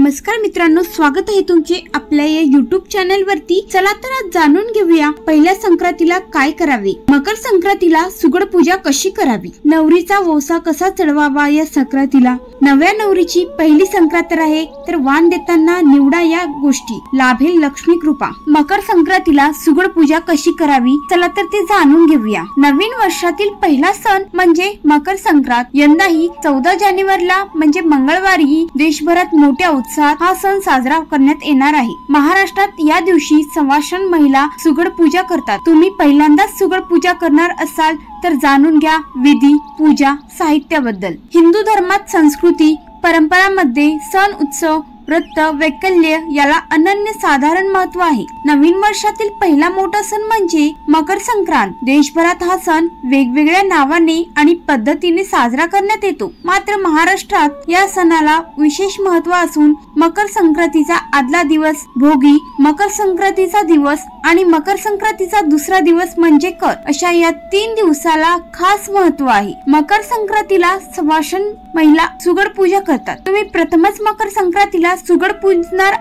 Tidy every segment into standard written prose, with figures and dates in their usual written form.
नमस्कार मित्रांनो, स्वागत आहे तुमचे आपल्या या YouTube चॅनल वरती। चला तर आज जाणून घेऊया पहिल्या संक्रांतीला काय करावे, मकर संक्रांतीला सुगड पूजा कशी करावी, नवरीचा वौसा कसा चढवावा या संक्रांतीला। नव्या नवरीची पहिली संक्रांत आहे, तर वाण देताना निवडा या गोष्टी, लाभेल लक्ष्मी कृपा। मकर संक्रांतीला सुगड पूजा कशी करावी, चला तर ते जाणून घेऊया। नवीन वर्षातील पहिला सण म्हणजे मकर संक्रांत। यंदाही 14 जानेवारीला म्हणजे मंगळवारी देशभरात मोठ्या उत्साहात हा सण साजरा करण्यात येणार आहे। महाराष्ट्रात या दिवशी सवाष्ण महिला सुगड पूजा करतात। तुम्ही पहिल्यांदाच सुगड पूजा करणार असाल तर जाणून घ्या विधी, पूजा, साहित्याबद्दल। हिंदू धर्मात संस्कृती परंपरांमध्ये सण, उत्सव, व्रत, वैकल्य याला अनन्य साधारण महत्व आहे। नवीन वर्षातील पहिला मोठा सण म्हणजे मकर संक्रांत। देशभरात हा सण वेगवेगळ्या नावाने आणि पद्धतीने साजरा करण्यात येतो, मात्र महाराष्ट्रात या सणाला विशेष महत्व असून मकर संक्रांतीचा आदला दिवस भोगी, मकर संक्रांतीचा दिवस आणि मकर संक्रांतीचा दुसरा दिवस म्हणजे कर अशा या 3 दिवसाला खास महत्व आहे। मकर संक्रांतीला सवाष्ण महिला सुगड पूजा करतात। तुम्ही प्रथमच मकर संक्रांतीला सुगड पूजणार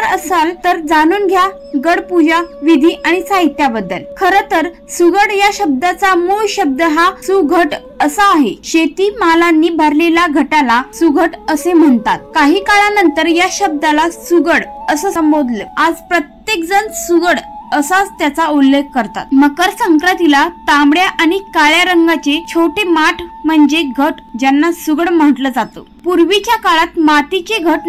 असाल तर जाणून घ्या गड पूजा, विधी आणि साहित्याबद्दल। खरं तर सुगड या शब्दाचा मूळ शब्द हा सुघट असा आहे। शेती मालांनी भरलेला घटाला सुघट असे म्हणतात। काही काळानंतर या शब्दाला सुगड असं संबोधलं। आज प्रत्येक जण सुगड असाच त्याचा उल्लेख करतात। मकर संक्रांतीला तांबड्या आणि काळ्या रंगाचे छोटे माठ म्हणजे घट, ज्यांना सुगड म्हटलं जातं। पूर्वीच्या काळात मातीचे घट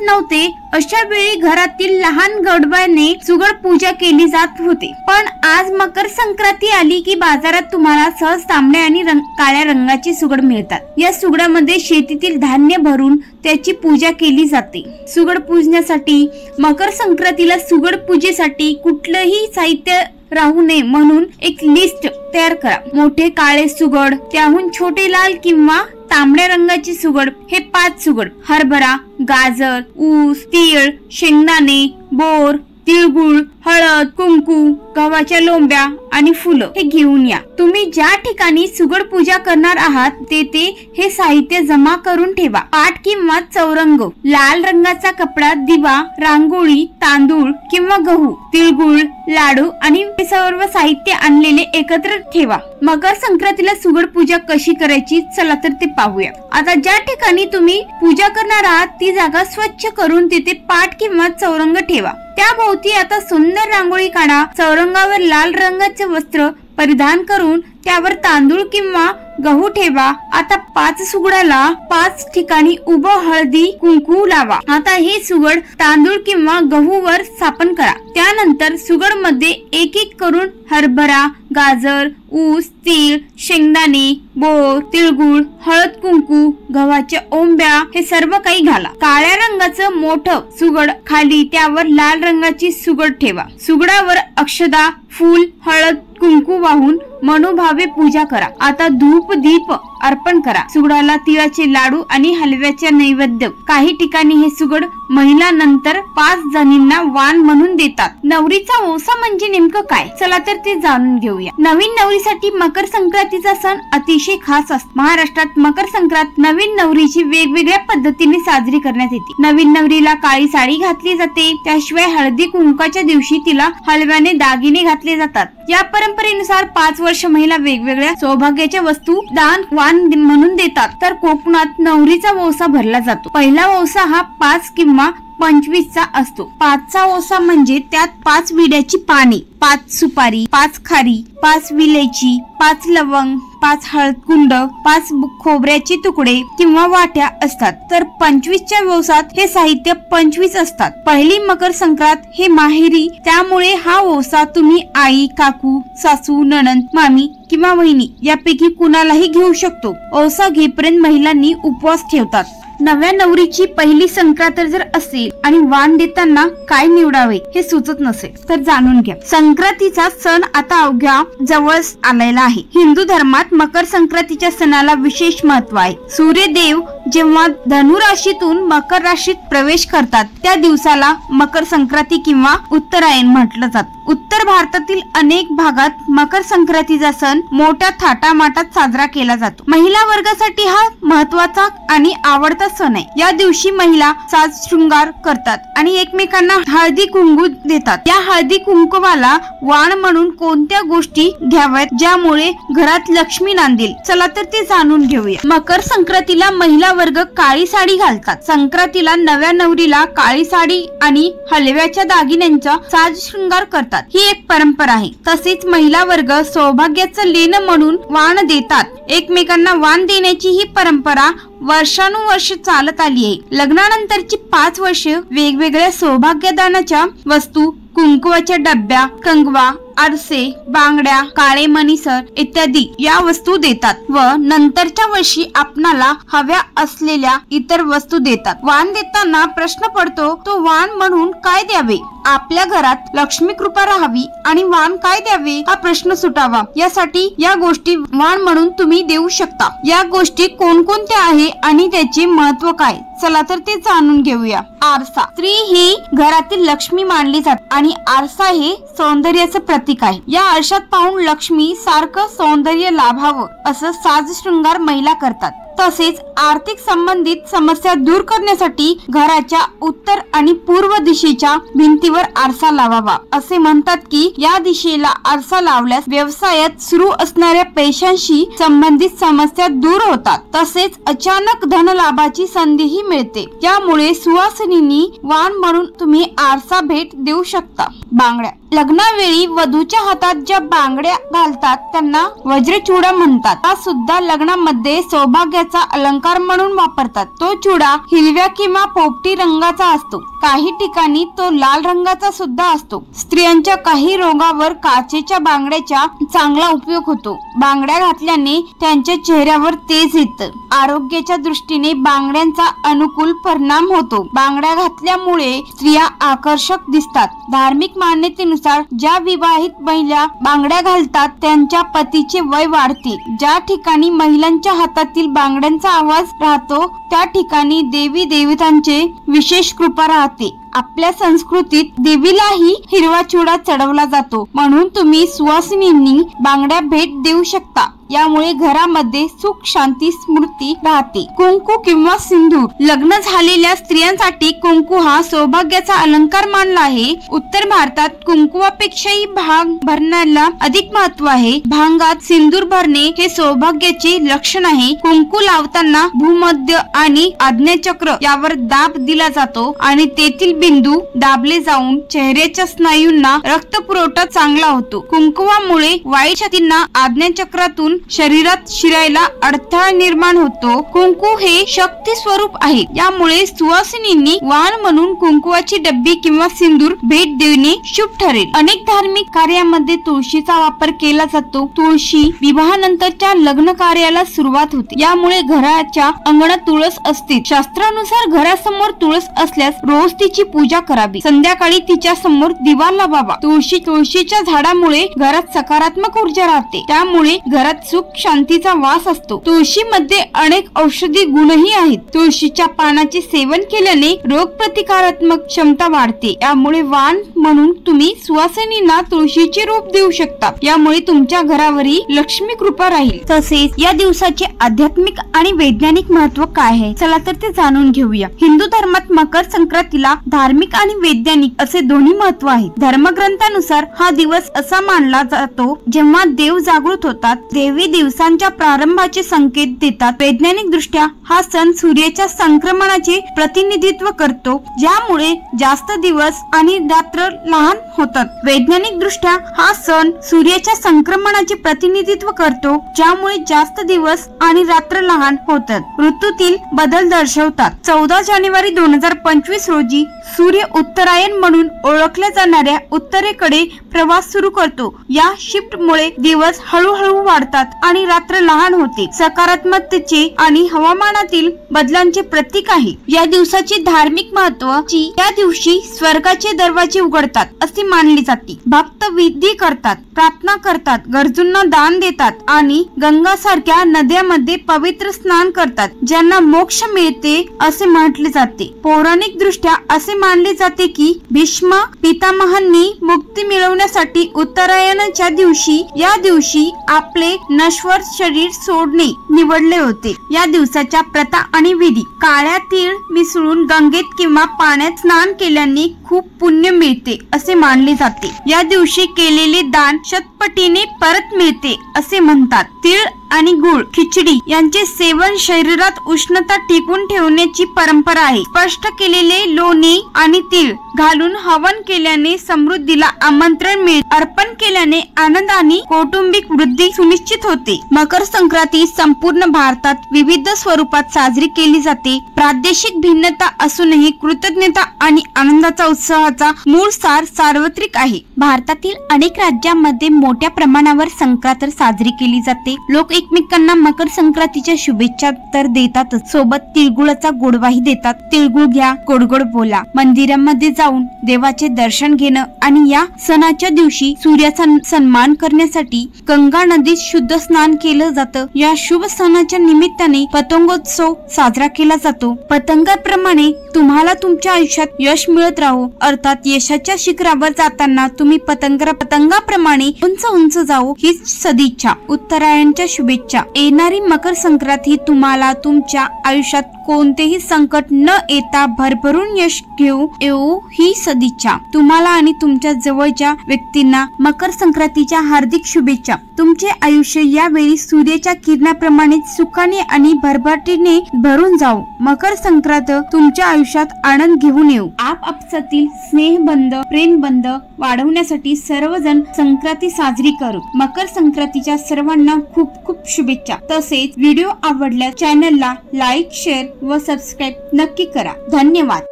नव्हते, अशा वेळी घरातील लहान गडबाने सुगड पूजा केली जात होती। पण आज मकर संक्रांती आली की बाजारात तुम्हाला सहज तांबड्या आणि काळ्या रंगाची सुगड मिळतात। या सुगडामध्ये शेतीतील धान्य भरून त्याची पूजा केली जाते। सुगड पूजण्यासाठी मकर संक्रांतीला सुगड पूजेसाठी कुठलंही साहित्य राहू नये म्हणून एक लिस्ट तयार करा। मोठे काळे सुगड, त्याहून छोटे लाल किंवा तांबड्या रंगाची सुगड हे 5 सुगड, हरभरा, गाजर, ऊस, तीळ, शेंगदाणे, बोर, तिळगुळ, हळद, कुंकू, गव्हाच्या लोंब्या आणि फुलं हे घेऊन या। तुम्ही ज्या ठिकाणी सुगड पूजा करणार आहात तेथे हे साहित्य जमा करून ठेवा। पाट किंवा चौरंग, लाल रंगाचा कपडा, दिवा, रांगोळी, तांदूळ किंवा गहू, तिळगुळ, लाडू आणि हे सर्व साहित्य आणलेले एकत्र ठेवा। मकर संक्रांतीला सुगड पूजा कशी करायची, चला तर ते पाहूया। आता ज्या ठिकाणी तुम्ही पूजा करणार आहात ती जागा स्वच्छ करून तिथे पाट किंवा चौरंग ठेवा। त्याभोवती आता सुंदर रांगोळी काढा। चौरंगावर लाल रंगाचे वस्त्र परिधान करून त्यावर तांदूळ किंवा गहू ठेवा। आता 5 सुगडाला 5 ठिकाणी उभं हळदी कुंकू लावा। आता हे सुगड तांदूळ किंवा गहूवर स्थापन करा। त्यानंतर सुगड मध्ये एक एक करून हरभरा, गाजर, ऊस, तीळ, शेंगदाणे, बोर, तिळगुळ, हळद, कुंकू, गव्हाच्या ओंब्या हे सर्व काही घाला। काळ्या रंगाचं मोठं सुगड खाली, त्यावर लाल रंगाची सुगड ठेवा। सुगडावर अक्षदा, फूल, हळद, कुंकू वाहून मनोभावे पूजा करा। आता धूप दीप अर्पण करा। सुगडाला तिळाचे लाडू आणि हलव्याचे नैवेद्य। काही ठिकाणी हे सुगड महिला नंतर 5 जणींना वाण म्हणून देतात। नवरीचा वौसा म्हणजे नेमकं काय, चला तर ते जाणून घेऊया। नवीन नवरीसाठी मकर संक्रांतीचा सण अतिशय खास असतो। महाराष्ट्रात मकर संक्रांत नवीन नवरीची वेगवेगळ्या पद्धतीने साजरी करण्यात येते। नवीन नवरीला काळी साडी घातली जाते, त्याशिवाय हळदी कुंकाच्या दिवशी तिला हलव्याने दागिने घातले जातात। या परंपरेनुसार 5 वर्ष महिला वेगवेगळ्या सौभाग्याच्या वस्तू दान वाण म्हणून देतात। तर कोकणात नवरीचा वौसा भरला जातो। पहिला वौसा हा 5 किंवा 25 चा असतो। 5 चा वौसा म्हणजे त्यात 5 विड्याची पाने, 5 सुपारी, 5 खारी, 5 विलायची, 5 लवंग, 5 हळद कुंड, 5 खोबऱ्याचे तुकडे किंवा वाट्या असतात। तर 25 च्या वौसात हे साहित्य 25 असतात। पहिली मकर संक्रांत हे माहेरी, त्यामुळे हा वौसा तुम्ही आई, काकू, सासू, नणंद, मामी किंवा वहिनी यापैकी कुणालाही घेऊ शकतो। वौसा घेपर्यंत महिलांनी उपवास ठेवतात। नव्या नवरीची पहिली संक्रांत जर असेल आणि वाण देताना काय निवडावे हे सुचत नसेल तर जाणून घ्या। संक्रांतीचा सण आता अवघ्या जवळ आलेला आहे। हिंदू धर्मात मकर संक्रांतीच्या सणाला विशेष महत्व आहे। सूर्यदेव जेव्हा धनु राशीतून मकर राशीत प्रवेश करतात त्या दिवसाला मकर संक्रांती किंवा उत्तरायण म्हटलं जातं. उत्तर भारतातील अनेक भागात मकर संक्रांतीचा सण मोठ्या थाटामाटात साजरा केला जातो. महिला वर्गासाठी हा महत्वाचा आणि आवडता सण आहे. या दिवशी महिला साज शृंगार करतात आणि एकमेकांना हळदी कुंकू देतात. या हळदी कुंकवाला वाण म्हणून कोणत्या गोष्टी घ्याव्यात ज्यामुळे घरात लक्ष्मी नांदेल, चला तर ते जाणून घेऊया. मकर संक्रांतीला महिला वर्ग काळी साडी घालतात. संक्रांतीला नव्या नवरीला काळी साडी आणि हलव्याच्या दागिन्यांचा साज शृंगार करतात. ही एक परंपरा आहे. तसेच महिला वर्ग सौभाग्याचं लेणं म्हणून वाण देतात. एकमेकांना वाण देण्याची ही परंपरा वर्षानुवर्ष चालत आली आहे. लग्नानंतरची 5 वर्ष वेगवेगळ्या सौभाग्यदानाच्या वस्तू, कुंकवाच्या डब्या, कंगवा, आरसे, बांगड्या, काळे मणीसर इत्यादी या वस्तू देतात व नंतरच्या वर्षी आपणाला हव्या असलेल्या इतर वस्तू देतात. वाण देताना प्रश्न पडतो, तो वाण म्हणून काय द्यावे? आपल्या घरात लक्ष्मी कृपा राहावी आणि वाण काय द्यावे हा प्रश्न सुटावा यासाठी या गोष्टी वाण म्हणून तुम्ही देऊ शकता. या गोष्टी कोणकोणत्या आहे आणि त्याचे महत्व काय, चला तर ते जाणून घेऊया. आरसा. स्त्री ही घरातील लक्ष्मी मानली जाते आणि आरसा हे सौंदर्याचं प्रतीक आहे. या आरशात पाहून लक्ष्मी सारखं सौंदर्य लाभावं असं साज शृंगार महिला करतात. तसेच आर्थिक संबंधित समस्या दूर करण्यासाठी घराच्या उत्तर आणि पूर्व दिशेच्या भिंतीवर आरसा लावावा. असे म्हणतात की या दिशेला आरसा लावल्यास व्यवसायात सुरू असणाऱ्या पैशांशी संबंधित समस्या दूर होतात. तसेच अचानक धनलाभाची संधीही मिळते. यामुळे सुवासिनींनी वाण म्हणून तुम्ही आरसा भेट देऊ शकता. बांगड्या. लग्नावेळी वधूच्या हातात ज्या बांगड्या घालतात त्यांना वज्रचूडा म्हणतात. हा सुद्धा लग्नामध्ये सौभाग्याचा अलंकार म्हणून वापरतात. तो चूडा हिरव्या किंवा पोपटी रंगाचा असतो. काही ठिकाणी तो लाल रंगाचा सुद्धा असतो. स्त्रियांच्या काही रोगावर काचेच्या बांगड्याचा चांगला उपयोग होतो. बांगड्या घातल्याने त्यांच्या चेहऱ्यावर तेज येतं. आरोग्याच्या दृष्टीने बांगड्यांचा अनुकूल परिणाम होतो. बांगड्या घातल्यामुळे स्त्रिया आकर्षक दिसतात. धार्मिक मान्यतेनुसार ज्या विवाहित महिला बांगड्या घालतात त्यांच्या पतीचे वय वाढते. ज्या ठिकाणी महिलांच्या हातातील बांगड्यांचा आवाज राहतो त्या ठिकाणी देवी देवतांचे विशेष कृपा राहते. आपल्या संस्कृतीत देवीलाही हिरवा चूडा चढवला जातो. म्हणून तुम्ही सुवासिनींनी बांगड्या भेट देऊ शकता. यामुळे घरामध्ये सुख शांती स्मृती राहते. कुंकू किंवा सिंदूर. लग्न झालेल्या स्त्रियांसाठी कुंकू हा सौभाग्याचा अलंकार मानला आहे. उत्तर भारतात कुंकुवापेक्षाही भांग भरण्याला अधिक महत्व आहे. भांगात सिंदूर भरणे हे सौभाग्याचे लक्षण आहे. कुंकू लावताना भूमध्य आणि आज्ञाचक्र यावर दाब दिला जातो आणि तेथील बिंदू दाबले जाऊन चेहऱ्याच्या स्नायूंना रक्तपुरवठा चांगला होतो. कुंकुवामुळे वाईट शक्तींना आज्ञाचक्रातून शरीरात शिरायला अडथळा निर्माण होतो. कुंकू हे शक्ती स्वरूप आहे. यामुळे सुवासिनींनी वाण म्हणून कुंकुवाची डब्बी किंवा सिंदूर भेट देणे शुभ ठरेल. अनेक धार्मिक कार्यामध्ये तुळशीचा वापर केला जातो. तुळशी विवाहानंतरच्या लग्न कार्याला सुरुवात होते. यामुळे घराच्या अंगणात तुळस असते. शास्त्रानुसार घरासमोर तुळस असल्यास रोज तिची पूजा करावी. संध्याकाळी तिच्या समोर दिवा लावावा. तुळशीच्या झाडामुळे घरात सकारात्मक ऊर्जा राहते. त्यामुळे घरात सुख शांतीचा वास असतो. तुळशीमध्ये अनेक औषधी गुणही आहेत. तुळशीच्या पानाचे सेवन केल्याने रोग प्रतिकारात्मक क्षमता वाढते. यामुळे वाण म्हणून तुम्ही सुवासिनींना तुळशीचे रूप देऊ शकता. यामुळे तुमच्या घरावरही लक्ष्मी कृपा राहील. तसेच या दिवसाचे आध्यात्मिक आणि वैज्ञानिक महत्व काय आहे, चला तर ते जाणून घेऊया. हिंदू धर्मात मकर संक्रांतीला धार्मिक आणि वैज्ञानिक असे दोन्ही महत्व आहे. धर्मग्रंथानुसार हा दिवस असा मानला जातो जेव्हा देव जागृत होतात. देवी दिवसांच्या प्रारंभाचे संकेत देतात. वैज्ञानिक दृष्ट्या हा सण सूर्याच्या संक्रमणाचे प्रतिनिधित्व करतो, ज्यामुळे जास्त दिवस आणि रात्र लहान होतात. वैज्ञानिक दृष्ट्या हा सण सूर्याच्या संक्रमणाचे प्रतिनिधित्व करतो, ज्यामुळे जास्त दिवस आणि रात्र लहान होतात. ऋतूतील बदल दर्शवतात. 14 जानेवारी 2025 रोजी सूर्य उत्तरायण म्हणून ओळखल्या जाणाऱ्या उत्तरेकडे प्रवास सुरू करतो. या शिफ्ट मुळे दिवस हळूहळू वाढतात वाढतात आणि रात्र लहान होते. सकारात्मकतेचे आणि हवामानातील बदलांचे प्रतीक आहे. या दिवसाची धार्मिक महत्व या दिवशी स्वर्गाचे दरवाजे उघडतात असे मानले जाते. भक्त विधी करतात, प्रार्थना करतात, गरजूंना दान देतात आणि गंगा सारख्या नद्यांमध्ये पवित्र स्नान करतात, ज्यांना मोक्ष मिळते असे म्हटले जाते. पौराणिक दृष्ट्या असे मानले जाते की भीष्म पितामहांनी मुक्ती मिळवण्यासाठी उत्तरायणाच्या दिवशी या दिवशी आपले नश्वर शरीर सोडणे निवडले होते. या दिवसाच्या प्रथा आणि विधी: काळ्या तीळ मिसळून गंगेत किंवा पाण्यात स्नान केल्याने खूप पुण्य मिळते असे मानले जाते. या दिवशी केलेले दान शतपटीने परत मिळते असे म्हणतात. तीळ आणि गुळ खिचडी यांचे सेवन शरीरात उष्णता टिकून ठेवण्याची परंपरा आहे. स्पष्ट केलेले लोणी आणि तीळ घालून हवन केल्याने समृद्धीला आमंत्रण मिळते. अर्पण केल्याने आनंद आणि कौटुंबिक वृद्धी सुनिश्चित होते. मकर संक्रांती संपूर्ण भारतात विविध स्वरूपात साजरी केली जाते. प्रादेशिक भिन्नता असूनही कृतज्ञता आणि आनंदाचा उत्साहाचा मूळ सार सार्वत्रिक आहे. भारतातील अनेक राज्यांमध्ये मोठ्या प्रमाणावर संक्रांत साजरी केली जाते. लोक एकमेकांना मकर संक्रांतीच्या शुभेच्छा तर देतातच, सोबत तिळगुळाचा गोडवाही देतात. तिळगुळ घ्या, गोड गोड बोला. मंदिरांमध्ये जाऊन देवाचे दर्शन घेणं आणि या सणाच्या दिवशी सूर्याचा सन्मान करण्यासाठी गंगा नदीत शुद्ध स्नान केलं जातं. या शुभ सणाच्या निमित्ताने पतंगोत्सव साजरा केला जातो. पतंगाप्रमाणे तुम्हाला तुमच्या आयुष्यात यश मिळत राहो, अर्थात यशाच्या शिखरावर जाताना तुम्ही पतंगाप्रमाणे उंच उंच जाओ हीच सदिच्छा. उत्तरायणच्या शुभेच्छा. येणारी मकर संक्रांत ही तुम्हाला तुमच्या आयुष्यात कोणतेही संकट न येता भरभरून यश येऊ ही सदिच्छा. तुम्हाला आणि तुमच्या जवळच्या व्यक्तींना मकर संक्रांतीच्या हार्दिक शुभेच्छा. तुमचे आयुष्य यावेळी सूर्याच्या किरणाप्रमाणे सुखाने आणि भरभराटीने भरून जाऊ. मकर संक्रांत तुमच्या आयुष्यात आनंद घेऊन येऊ. आपापसातील स्नेहबंध, प्रेमबंध वाढवण्यासाठी सर्वजण संक्रांती साजरी करू. मकर संक्रांतीच्या सर्वांना खूप खूप शुभेच्छा. तसेच व्हिडिओ आवडल्यास चॅनलला लाईक, शेअर व सबस्क्राईब नक्की करा. धन्यवाद.